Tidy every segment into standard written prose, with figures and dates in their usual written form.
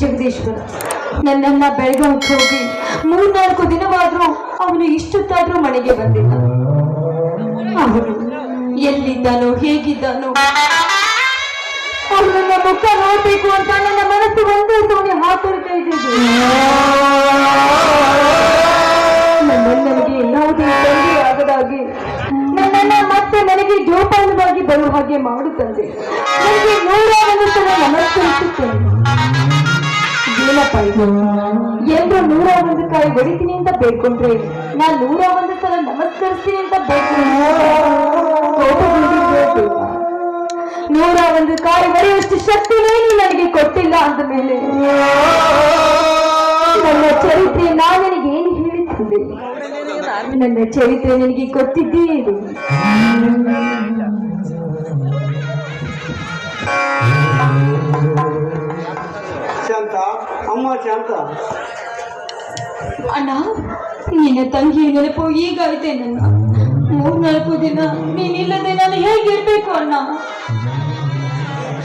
ಜಗದೀಶ್ವರ ನನ್ನನ್ನ ಬೆಳಗಾವಿಗೆ ಹೋಗಿ 3-4 ದಿನವಾದ್ರೂ ಅವನು ಇಷ್ಟೊತ್ತಾದ್ರೂ ಮನೆಗೆ ಬಂದಿಲ್ಲ. ಅವನು ಎಲ್ಲಿದ್ದಾನೋ ಹೇಗಿದ್ದಾನೋ ಅವನನ್ನ ಮುಖ ನೋಡ್ಬೇಕು ಅಂತ ನನ್ನ ಮನಸ್ಸು ಒಂದೇ ತೋಣಿ ಹಾಕೊಳ್ತಾ ಇದ್ದಿದ್ದು. ನನ್ನಗೆ ಯಾವುದೇ ತೊಂದರೆ ಆಗದಾಗಿ ನನ್ನನ್ನ ಮತ್ತೆ ನನಗೆ ಜೋಪಾನವಾಗಿ ಬರುವ ಹಾಗೆ ಮಾಡುತ್ತದೆ. ನನಗೆ 101 ಸಲ ನಮಸ್ಕರಿಸುತ್ತೇನೆ. ಏನಪ್ಪ ಇದು ಎಂದು 101 ಕಾಯಿ ಹೊಡಿತೀನಿ ಅಂತ ಬೇಡ್ಕೊಂಡ್ರೆ ನಾನು 101 ಸಲ ನಮಸ್ಕರಿಸ್ತೀನಿ ಅಂತ ಬೇಡ್ಕೊಂಡ್ರೆ 101 ಕಾಯಿ ಹೊಡೆಯುವಷ್ಟು ಶಕ್ತಿನೇ ನನಗೆ ಕೊಟ್ಟಿಲ್ಲ ಅಂದ ಮೇಲೆ ನನ್ನ ಚರಿತ್ರೆ ನಾನು ನಿನಗೆ ಏನು ಹೇಳುತ್ತಿದ್ದೆ? ನನ್ನ ಚರಿತ್ರೆ ನಿನಗೆ ಗೊತ್ತಿದ್ದೇ ಇದು. ಶಾಂತ, ಅಮ್ಮ ಶಾಂತ. ಅಣ್ಣ, ನಿನ್ನ ತಂಗಿಯ ನೆನಪು ಈಗ ಐತೆ. ನನ್ನ 3-4 ದಿನ ನೀನಿಲ್ಲದೆ ನಾನು ಹೇಗಿರ್ಬೇಕು ಅಣ್ಣ?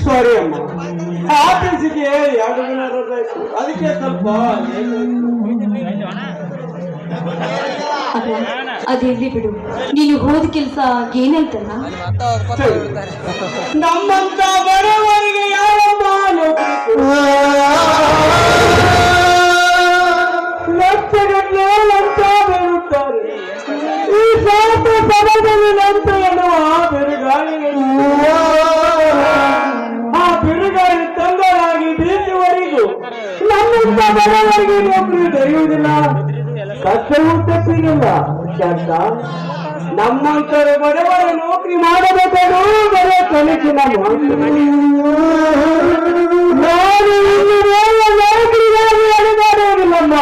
ಸಾರಿ ಅಮ್ಮ, ಆಫೀಸಿಗೆ 2 ದಿನ ರಜೆ ಇತ್ತು, ಅದಕ್ಕೆ ಸ್ವಲ್ಪ ಅದಿರ್ಲಿ ಬಿಡು. ನೀನು ಹೋದ ಕೆಲಸ ಏನಾಯ್ತಲ್ಲ? ನಮ್ಮಂತ ಬಡವರಿಗೆ ಯಾರಮ್ಮ ಲಕ್ಷಗಟ್ಟಲೆ ಲಂಚ ಬೀಳುತ್ತಾರೆ. ಈ ಸ್ವಾರ್ಥ ಸಮಾಜದಲ್ಲಿ ಲಂಚ ಎನ್ನುವ ಬಿರುಗಾಳಿಗಳು ಆ ಬಿರುಗಾಳಿ ತಂದರಾಗಿ ಬೀಸುವವರೆಗೂ ನಮ್ಮಂತ ಬಡವರಿಗೆ ನೌಕರಿ ದೊರೆಯುವುದಿಲ್ಲ, ಕಷ್ಟವೂ ತಪ್ಪಿರಲ್ಲ. ಶಾಂತ, ನಮ್ಮಂತರ ಬಡವರ ನೌಕರಿ ಮಾಡಬೇಕಾದ್ರೂ ಬರೋ ಕನಸಿನ ನಾನು ನೌಕರಿಗಾಗಿ ಅಡೆದಾಡುವುದಿಲ್ಲಮ್ಮ.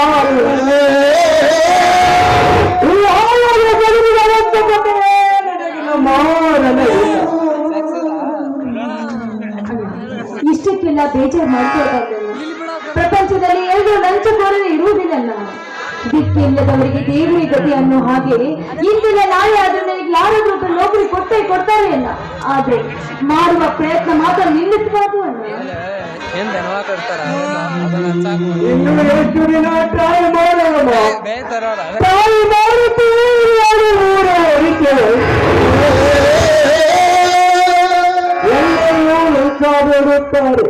ಇಷ್ಟಕ್ಕೆಲ್ಲ ಬೇಜಾರು ಮಾಡ್ಕೊಳ್ಬಾರ್ದು. ಪ್ರಪಂಚದಲ್ಲಿ 2 ಲಂಚಕೋರರು ಇರುವುದಿಲ್ಲಲ್ಲ. ದಿಕ್ಕಿಲ್ಲದವರಿಗೆ ದೇವರೇ ಗತಿ ಅನ್ನೋ ಹಾಗೆ ಇಂದಿನ ನಾಳೆ ಆದ್ರೆ ನನಗೆ ಯಾರಾದ್ರೂ ನೌಕರಿ ಕೊಡ್ತಾರೆ ಅಲ್ಲ. ಆದ್ರೆ ಮಾಡುವ ಪ್ರಯತ್ನ ಮಾತ್ರ ನಿಲ್ಲಿಸಬಾರ್ದು ಅಲ್ಲ. ಇನ್ನು ಎಷ್ಟು ದಿನ ಟ್ರೈ ಮಾಡೋಣ? ಎಲ್ಲರೂ ಲಂಚ ಬೇಡುತ್ತಾರೆ.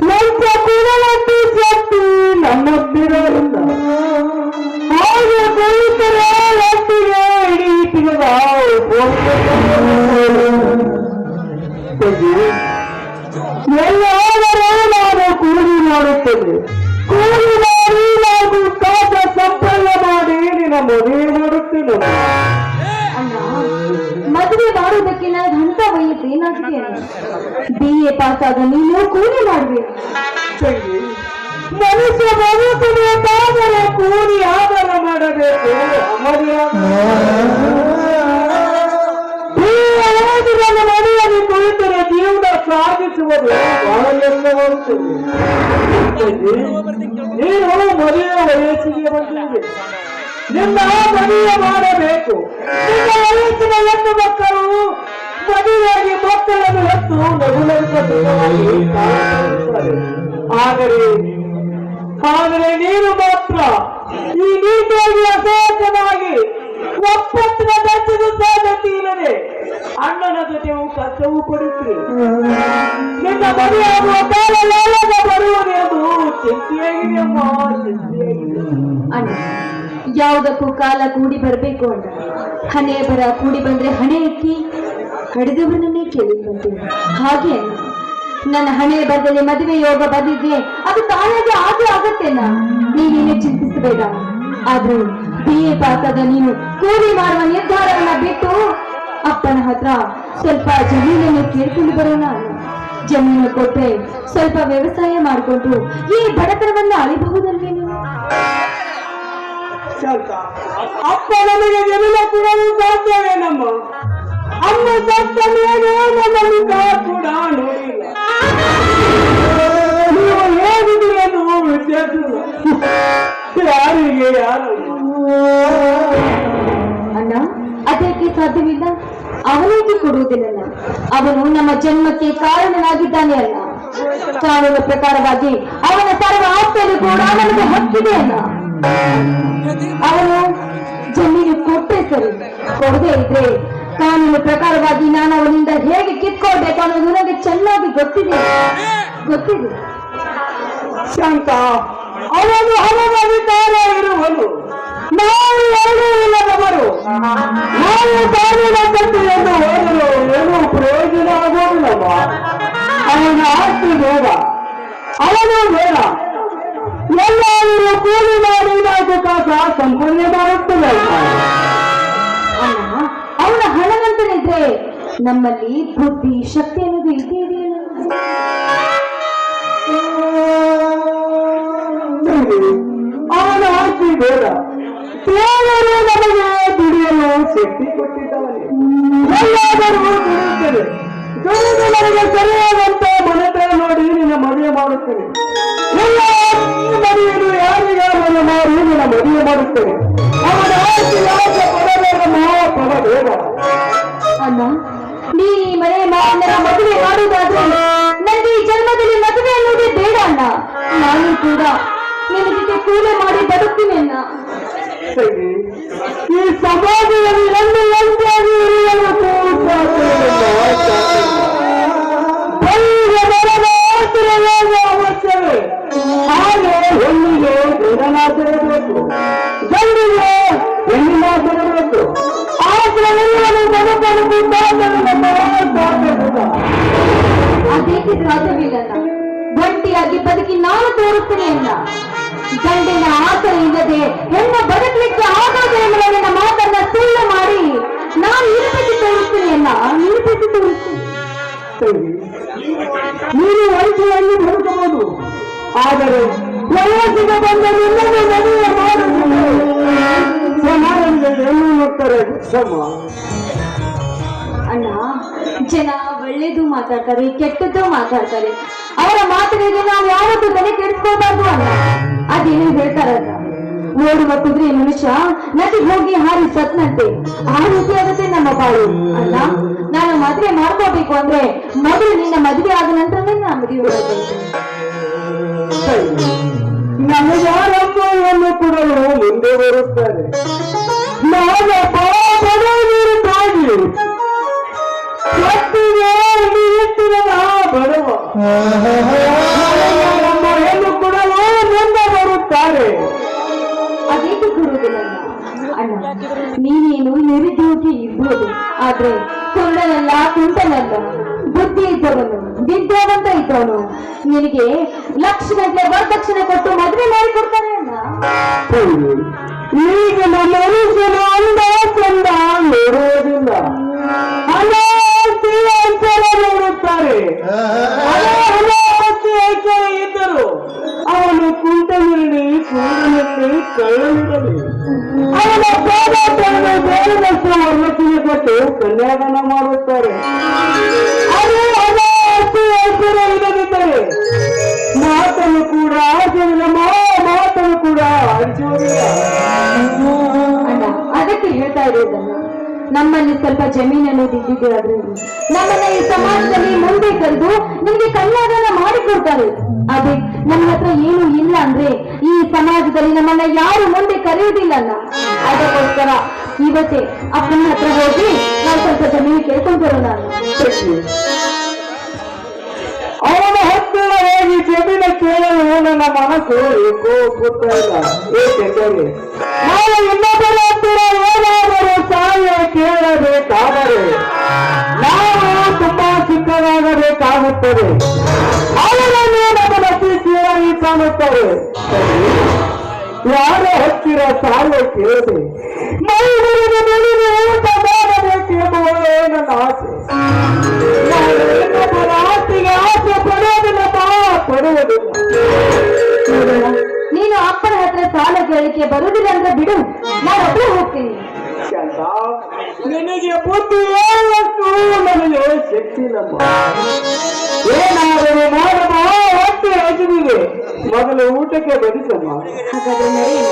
ಲಂಚ ಕೊಡುವಂತೆ ಶಕ್ತಿ ನಮ್ಮೊಬ್ಬಿರಲಿಲ್ಲ. ಹಾಗೆ ಬರುತ್ತಾರೆ ಒಟ್ಟಿಗೆ ಇಡೀ ತಿಂಗಳ ಎಲ್ಲಾದರೂ ನಾನು ಕೂಲಿ ಮಾಡುತ್ತೇನೆ. ಕೂಲಿ ಮಾಡಿ ನಾವು ಕಾಸ ಸಂಪನ್ನ ಮಾಡಿ ನಿನ್ನ ಮದುವೆ ಮಾಡುತ್ತೇನೆ. ಅಲ್ಲ, ಮದುವೆ ಮಾಡುವುದಕ್ಕೆ ನನಗೆ ಅಂತ ವಯಸ್ಸು ಏನಾಗಿದೆ? BA ಪಾಸ್ ಆಗ ನೀನು ಕೂಲಿ ಮಾಡ್ಬೇಕು. ಮನುಷ್ಯ ಬದುಕಬೇಕಾದರೆ ಕೂಲಿ ಆಧಾರ ಮಾಡಬೇಕು. ಓದಿನ ಮನೆಯಲ್ಲಿ ಕುಳಿತರೆ ಜೀವನ ಸಾಗಿಸುವುದು ಬಹಳವಾಗುತ್ತದೆ. ನೀನು ಮದುವೆ ವಯಸ್ಸಿಗೆ ಬಂದಿದೆ, ನಿನ್ನ ಮದುವೆ ಮಾಡಬೇಕು. ನಿನ್ನ ವಯಸ್ಸಿನ ಹೆಣ್ಣು ಮಕ್ಕಳು ಮದುವೆಯಾಗಿ ಮಕ್ಕಳನ್ನು ಹೆತ್ತು ಆದರೆ ನೀನು ಮಾತ್ರ ಈ ನೀತಿಯಾಗಿ ಅಸಹಜನಾಗಿ ಒಪ್ಪತ್ತಿನ ದರ್ಶನ ಸಾಧ್ಯತೆ ಇಲ್ಲದೆ ಅಣ್ಣನ ಜೊತೆಯೂ ಕಷ್ಟವೂ ಪಡುತ್ತೀರಿ. ನಿನ್ನ ಮದುವೆಯಾಗುವ ಕಾಲ ಯಾವಾಗ ಬರುವುದೆಂದು ಚಿಂತೆಯಾಗಿದೆ ಅಮ್ಮ, ಚಿಂತೆಯಾಗಿದೆ. ಅಣ್ಣ, ಯಾವುದಕ್ಕೂ ಕಾಲ ಕೂಡಿ ಬರಬೇಕು ಅಣ್ಣ. ಹಣೆ ಬರ ಕೂಡಿ ಬಂದ್ರೆ ಹಣೆ ಎತ್ತಿ ಹಡೆದವರನ್ನೇ ಕೇಳಿ ಬಂತೀನಿ. ಹಾಗೆ ಅಣ್ಣ, ನನ್ನ ಹಣೆ ಬರದಲ್ಲಿ ಮದುವೆ ಯೋಗ ಬಂದಿದ್ದೆ, ಅದು ತಾನಾಗೆ ಆಗೇ ಆಗತ್ತೇನ. ನೀನೇನು ಚಿಂತಿಸಬೇಡ. ಆದ್ರೆ BA ಪಾಸ್ ಆದ ನೀನು ಕೂಲಿ ಮಾಡುವ ನಿರ್ಧಾರವನ್ನ ಬಿಟ್ಟು ಅಪ್ಪನ ಹತ್ರ ಸ್ವಲ್ಪ ಜಮೀನನ್ನು ಕೇಳ್ಕೊಂಡು ಬರೋಣ. ಜಮೀನು ಕೊಟ್ಟರೆ ಸ್ವಲ್ಪ ವ್ಯವಸಾಯ ಮಾಡಿಕೊಂಡು ಈ ಬಡತನವನ್ನ ಅಳಿಬಹುದಲ್ವೇನು? ಅಪ್ಪ ನಮಗೆ ಜಮೀನ ಕೊಡಲು ಸಾಧ್ಯವೇನಮ್ಮ? ಅಮ್ಮ ಸತ್ತ ಮೇಲೆ ನಮ್ಮಲ್ಲಿ ಕೂಡ ನೋಡಿಲ್ಲ. ನೀವು ಹೇಗಿದ್ದೀರೇನು ವಿಚಾರಿಸಿಲ್ಲ. ಯಾರಿಗೆ ಯಾರು ಅಣ್ಣ, ಅದಕ್ಕೆ ಸಾಧ್ಯವಿಲ್ಲ. ಅವನಿಗೆ ಕೊಡುವುದಿಲ್ಲ. ಅವನು ನಮ್ಮ ಜನ್ಮಕ್ಕೆ ಕಾರಣನಾಗಿದ್ದಾನೆ ಅಲ್ಲ. ಕಾನೂನು ಪ್ರಕಾರವಾಗಿ ಅವನ ಸರ್ವ ಆಸ್ತಿಯಲ್ಲಿ ಕೂಡ ನನಗೆ ಹಕ್ಕಿದೆ ಅಲ್ಲ. ಅವನು ಜಮೀನು ಕೊಟ್ಟೆ ಸರಿ, ಕೊಡದೆ ಇದ್ರೆ ಕಾನೂನು ಪ್ರಕಾರವಾಗಿ ನಾನು ಅವನಿಂದ ಹೇಗೆ ಕಿತ್ಕೊಳ್ಬೇಕು ಅನ್ನೋದು ನನಗೆ ಚೆನ್ನಾಗಿ ಗೊತ್ತಿದೆ. ಶಾಂತ, ಅವನು ಅವನಿದ್ದಾರೆ ಇರುವನು, ನಾವು ಎರಡೂ ಇಲ್ಲದವರು. ನಾವು ಕಾನೂನ ಕಟ್ಟಿಯನ್ನು ಹೋಗಲು ಏನೂ ಪ್ರಯೋಜನ ಆಗೋದಿಲ್ಲವ. ಅವನ ಆಸ್ತಿ ಬೇಡ, ಅವನು ಬೇಡ. ಎಲ್ಲರೂ ಕೂಲಿ ಮಾಡಿ ನಾವು ಕಾಸ ಸಂಪೂರ್ಣ ಮಾಡುತ್ತದೆ. ಅವನ ಹಣವಂತನಿದ್ರೆ ನಮ್ಮಲ್ಲಿ ಬುದ್ಧಿ ಶಕ್ತಿ ಅನ್ನೋದು ಇದ್ದೇ ಇದೆಯಲ್ಲ. ಅವನ ಆಸ್ತಿ ಬೇಡ, ದೇವರು ನಮಗೆ ದುಡಿಯಲು ಶಕ್ತಿ ಕೊಟ್ಟಿದ್ದಾನೆ. ಎಲ್ಲಾದರೂ ದುಡಿಯುತ್ತೇನೆ, ದುಡಿದು ನನಗೆ ಸರಿಯಾದಂತ ಮನೆತನ ನೋಡಿ ನಿನ್ನ ಮದುವೆ ಮಾಡುತ್ತೇನೆ. ಎಲ್ಲ ಮನೆಯನ್ನು ಯಾರಿಗಾರು ಮಾಡಿ ನಿನ್ನ ಮದುವೆ ಮಾಡುತ್ತೇನೆ. ಅವನ ಆಸ್ತಿ ಯಾಕೆ ಪಡಬೇಡ, ಪಡಬೇಡ ಅಣ್ಣ. ನೀ ಈ ಮನೆ ಮಾವನ ಮದುವೆ ಮಾಡುವುದಾದ್ರೆ ನನಗೆ ಈ ಜನ್ಮದಲ್ಲಿ ಮದುವೆ ಅನ್ನೋದೇ ಬೇಡ ಅಣ್ಣ. ನಾನು ಕೂಡ ನಿನ್ನ ಜೊತೆ ಕೂಲಿ ಮಾಡಿ ಬದುಕ್ತೀನಿ ಅಣ್ಣ. ಈ ಸಮಾಜದಲ್ಲಿ ಒಂದು ಒಂದಾಗಿ ಇರಲು ಅವಶ್ಯವೇ. ಹಾಗೆ ಹೆಣ್ಣಿಗೆ ಗಂಡನಾಸಿರಬೇಕು, ಗಂಡಿಗೆ ಹೆಣ್ಣಿನಾಸಿರಬೇಕು. ಅದೇಕೆ ಸಾಧ್ಯವಿಲ್ಲ. ಒಂಟಿಯಾಗಿ ಬದುಕಿ ನಾನು ತೋರುತ್ತೇನೆ ಅಲ್ಲ. ಗಂಡಿನ ಆಸರೆ ಇಲ್ಲದೆ ಹೆಣ್ಣು ಬದುಕಲಿಕ್ಕೆ ಆಗೋದೇ ಎಂಬ ನನ್ನ ಮಾತನ್ನ ಸುಳ್ಳು ಮಾಡಿ ನಾನು ನಿರೂಪಿಸಿ ತೋರಿಸ್ತೀನಿ ಅಲ್ಲ, ನಿರೂಪಿಸಿ ತೋರಿಸ್ತೀನಿ. ನೀನು ವಯಸ್ಸಿನಲ್ಲಿ ಬದುಕಬಹುದು, ಆದರೆ ವಯಸ್ಸಿಗೆ ಬಂದ ನಿನ್ನನ್ನು ಮದುವೆ ಮಾಡುವುದು ಹೆಣ್ಣು ಮಕ್ಕಳ ಶ್ರಮ. ಅಣ್ಣ, ಜನ ಒಳ್ಳೇದು ಮಾತಾಡ್ತಾರೆ, ಕೆಟ್ಟದ್ದು ಮಾತಾಡ್ತಾರೆ. ಅವರ ಮಾತಿಗೆ ನಾವು ಯಾವತ್ತೂ ತಲೆ ಕೆಡಿಸ್ಕೋಬಾರ್ದು ಅಲ್ಲ. ಅದೇನು ಹೇಳ್ತಾರಲ್ಲ, ಓಡುವ ಕುದುರೆ ಮನುಷ್ಯ ನದಿ ಹೋಗಿ ಹಾರಿ ಸತ್ನಂತೆ, ಆ ರೀತಿ ಆಗುತ್ತೆ ನಮ್ಮ ಬಾಳು ಅಲ್ಲ. ನಾನು ಮದುವೆ ಮಾಡ್ಕೋಬೇಕು ಅಂದ್ರೆ ಮೊದಲು ನಿನ್ನ ಮದುವೆ ಆದ ನಂತರನೇ ನಾನು ಮದುವೆ ಮಾಡಬೇಕು. ನಮಗೆ ಯಾರನ್ನು ಕೊಡಲು ಮುಂದೆ ಬರುತ್ತಾರೆ. ನಾನು ನೀರು ತಾಗಿ ಬಡವ ನಮ್ಮ ಹೆಣ್ಣು ಕೊಡಲು ಮುಂದೆ ಬರುತ್ತಾರೆ. ಅದೇಕೆ ಕೊಡುವುದಿಲ್ಲ ಅಣ್ಣ. ನೀನೇನು ನಿರುದ್ಯೋಗಿ ಇರ್ಬೋದು, ಆದ್ರೆ ಕುಂಡನಲ್ಲ ಕುಂಟನಲ್ಲ, ಬುದ್ಧಿ ಇದ್ದವನು, ವಿದ್ಯಾವಂತ ಇದ್ದವನು ನಿನಗೆ ಲಕ್ಷಗಟ್ಟಲೆ ವರದಕ್ಷಿಣೆ ಕೊಟ್ಟು ಮದುವೆ ಮಾಡಿ ಕೊಡ್ತಾರೆ ಅಣ್ಣ. ಈಗ ನಮ್ಮ ಮನುಷ್ಯನು ಅಂದ ಚಂದ ನೋಡುವುದಿಲ್ಲ, ನೋಡುತ್ತಾರೆ. ಇದ್ದರು ಅವನು ಕುಂಟನಲ್ಲಿ ಕೂಡಲಲ್ಲಿ ಕಳ್ಳನಿರಲಿ. ಅವನ ಬೇರೆದಷ್ಟು ವರದಕ್ಷಿಣೆ ಕೊಟ್ಟು ಕನ್ಯಾದಾನ ಮಾಡುತ್ತಾರೆ. ಅದು ಇಲ್ಲದಿದ್ದರೆ ಮಾತನ್ನು ಕೂಡ ಆಚರಿಸಿದ ಮಾತನ್ನು ಕೂಡ ಆಚರಿಸುವುದಿಲ್ಲ. ಅದಕ್ಕೆ ಹೇಳ್ತಾ ಇರೋದನ್ನ, ನಮ್ಮಲ್ಲಿ ಸ್ವಲ್ಪ ಜಮೀನು ಅನ್ನೋದು ಇದ್ದಿದ್ದಾದ್ರೆ ನಮ್ಮನ್ನ ಈ ಸಮಾಜದಲ್ಲಿ ಮುಂದೆ ಕರೆದು ನಿಮ್ಗೆ ಕನ್ಯಾದಾನ ಮಾಡಿಕೊಡ್ತಾರೆ. ಅದೇ ನಮ್ಮ ಹತ್ರ ಏನು ಇಲ್ಲ ಅಂದ್ರೆ ಈ ಸಮಾಜದಲ್ಲಿ ನಮ್ಮನ್ನ ಯಾರು ಮುಂದೆ ಕರೆಯುವುದಿಲ್ಲ ಅಲ್ಲ. ಅದಕ್ಕೋಸ್ಕರ ಇವತ್ತೇ ಅಪ್ಪನ ಹತ್ರ ಹೋಗಿ ನಾವು ಸ್ವಲ್ಪ ಜಮೀನು ಕೇಳ್ಕೊಂಡು ಬರೋಣ. ಅವನ ಹತ್ತಿರ ಹೋಗಿ ಜಮೀನ ಕೇಳಲು ನನ್ನ ಮನಸ್ಸು ಏಕೋ ಗೊತ್ತಾ ಇಲ್ಲ. ಏಕೆಂದರೆ ನಾವು ಇನ್ನೊಬ್ಬರ ಹತ್ತಿರ ಏನಾದರೂ ಸಹಾಯ ಕೇಳಬೇಕಾದರೆ ನಾವು ತುಂಬಾ ಚಿಕ್ಕದಾಗಬೇಕಾಗುತ್ತದೆ. ಅವರನ್ನು ನಮ್ಮ ಶಿಷ್ಯರಾಗಿ ಕಾಣುತ್ತಾರೆ. ಯಾರ ಹತ್ತಿರ ಸಹಾಯ ಕೇಳದೆ ಮೈಗುರಿದ ಬೆಳೆದು ಊಟ ಮಾಡಬೇಕೆಂಬುದೇ ನನ್ನ ಆಸೆ. ಇನ್ನೊಬ್ಬರ ಆಸ್ತಿಗೆ ಆಸೆ ಪಡೆಯೋದಿಲ್ಲಪ್ಪ, ಪಡೆಯುವುದಿಲ್ಲ. ನೀನು ಅಪ್ಪನ ಹತ್ರ ಸಾಲ ಕೇಳಿಕೆ ಬರುವುದಿಲ್ಲ ಅಂದ್ರೆ ಬಿಡು, ನಾನು ಒಬ್ಬರು ಹೋಗ್ತೀನಿ. ನಿನಗೆ ಬುದ್ಧಿ ಹೇಳುವಷ್ಟು ನನಗೆ ಶಕ್ತಿ ನಮ್ಮ. ಏನಾದರೂ ಮಾಡಮ್ಮ, ಹೊಟ್ಟೆ ಹಸಿದಿದೆ, ಮೊದಲು ಊಟಕ್ಕೆ ಬಡಿಸಮ್ಮ. ಹಾಗಾದ್ರೆ ನಡೆಯೋಣ.